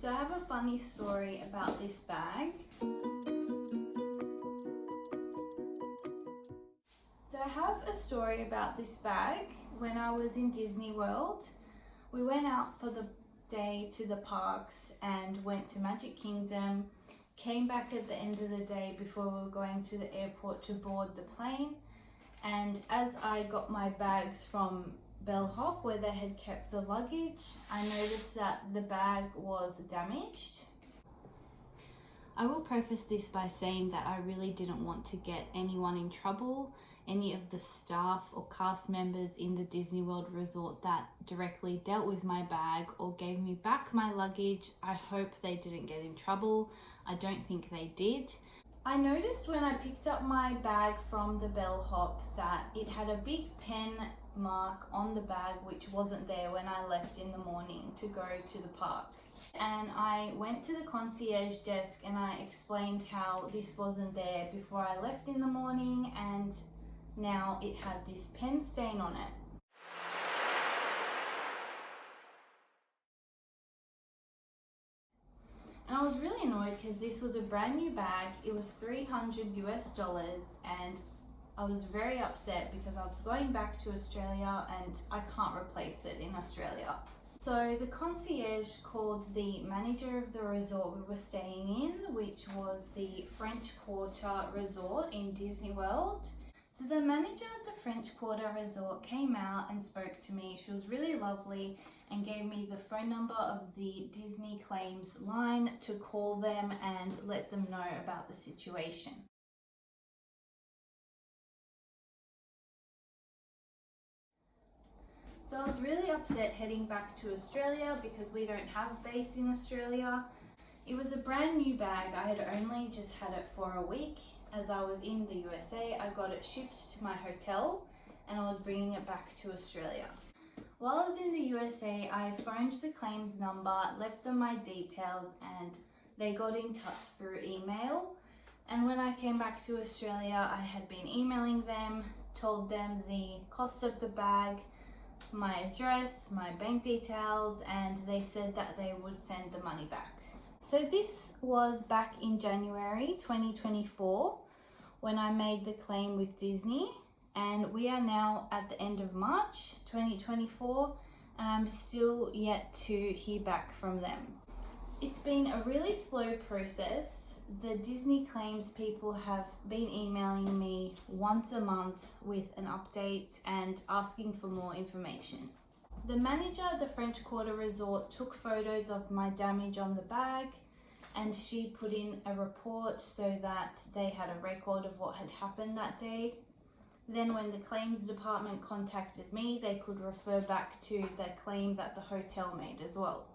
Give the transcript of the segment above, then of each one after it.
So I have a funny story about this bag. So I have a story about this bag. When I was in Disney World, we went out for the day to the parks and went to Magic Kingdom, came back at the end of the day before we were going to the airport to board the plane. And as I got my bags from bellhop where they had kept the luggage, I noticed that the bag was damaged. I will preface this by saying that I really didn't want to get anyone in trouble, any of the staff or cast members in the Disney World resort that directly dealt with my bag or gave me back my luggage. I hope they didn't get in trouble. I don't think they did. I noticed when I picked up my bag from the bellhop that it had a big pen mark on the bag which wasn't there when I left in the morning to go to the park. And I went to the concierge desk and I explained how this wasn't there before I left in the morning, and now it had this pen stain on it. And I was really annoyed because this was a brand new bag. It was $300 and I was very upset because I was going back to Australia and I can't replace it in Australia. So the concierge called the manager of the resort we were staying in, which was the French Quarter Resort in Disney World. So the manager at the French Quarter Resort came out and spoke to me. She was really lovely and gave me the phone number of the Disney Claims line to call them and let them know about the situation. So I was really upset heading back to Australia because we don't have base in Australia. It was a brand new bag. I had only just had it for a week. As I was in the USA, I got it shipped to my hotel and I was bringing it back to Australia. While I was in the USA, I phoned the claims number, left them my details, and they got in touch through email. And when I came back to Australia, I had been emailing them, told them the cost of the bag, my address, my bank details, and they said that they would send the money back. So this was back in January 2024 when I made the claim with Disney, and we are now at the end of March 2024 and I'm still yet to hear back from them. It's been a really slow process. The Disney claims people have been emailing me once a month with an update and asking for more information. The manager at the French Quarter Resort took photos of my damage on the bag and she put in a report so that they had a record of what had happened that day. Then when the claims department contacted me, they could refer back to the claim that the hotel made as well.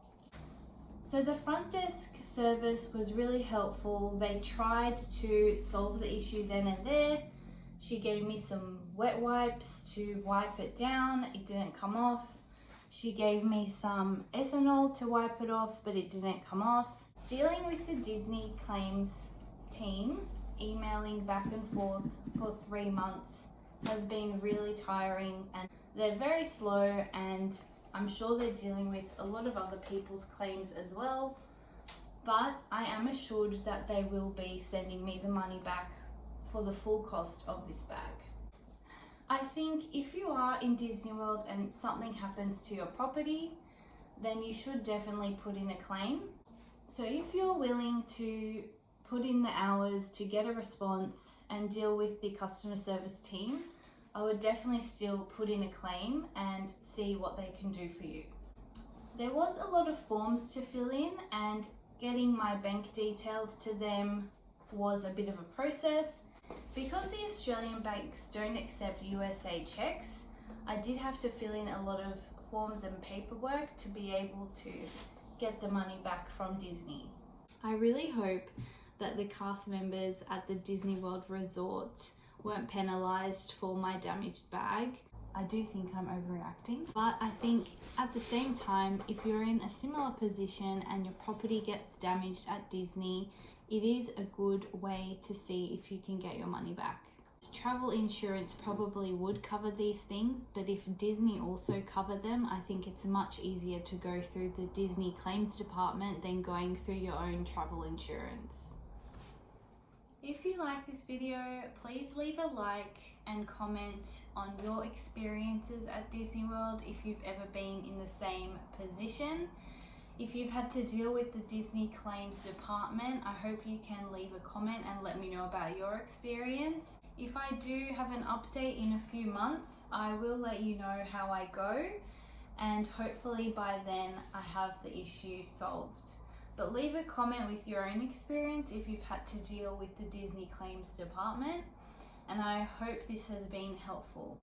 So the front desk service was really helpful. They tried to solve the issue then and there. She gave me some wet wipes to wipe it down. It didn't come off. She gave me some ethanol to wipe it off, but it didn't come off. Dealing with the Disney claims team, emailing back and forth for 3 months has been really tiring, and they're very slow, and I'm sure they're dealing with a lot of other people's claims as well, but I am assured that they will be sending me the money back for the full cost of this bag. I think if you are in Disney World and something happens to your property, then you should definitely put in a claim. So if you're willing to put in the hours to get a response and deal with the customer service team, I would definitely still put in a claim and see what they can do for you. There was a lot of forms to fill in, and getting my bank details to them was a bit of a process. Because the Australian banks don't accept USA checks, I did have to fill in a lot of forms and paperwork to be able to get the money back from Disney. I really hope that the cast members at the Disney World Resort weren't penalised for my damaged bag. I do think I'm overreacting, but I think at the same time, if you're in a similar position and your property gets damaged at Disney, it is a good way to see if you can get your money back. Travel insurance probably would cover these things, but if Disney also cover them, I think it's much easier to go through the Disney claims department than going through your own travel insurance. If you like this video, please leave a like and comment on your experiences at Disney World if you've ever been in the same position. If you've had to deal with the Disney claims department, I hope you can leave a comment and let me know about your experience. If I do have an update in a few months, I will let you know how I go, and hopefully by then I have the issue solved. But leave a comment with your own experience if you've had to deal with the Disney claims department, and I hope this has been helpful.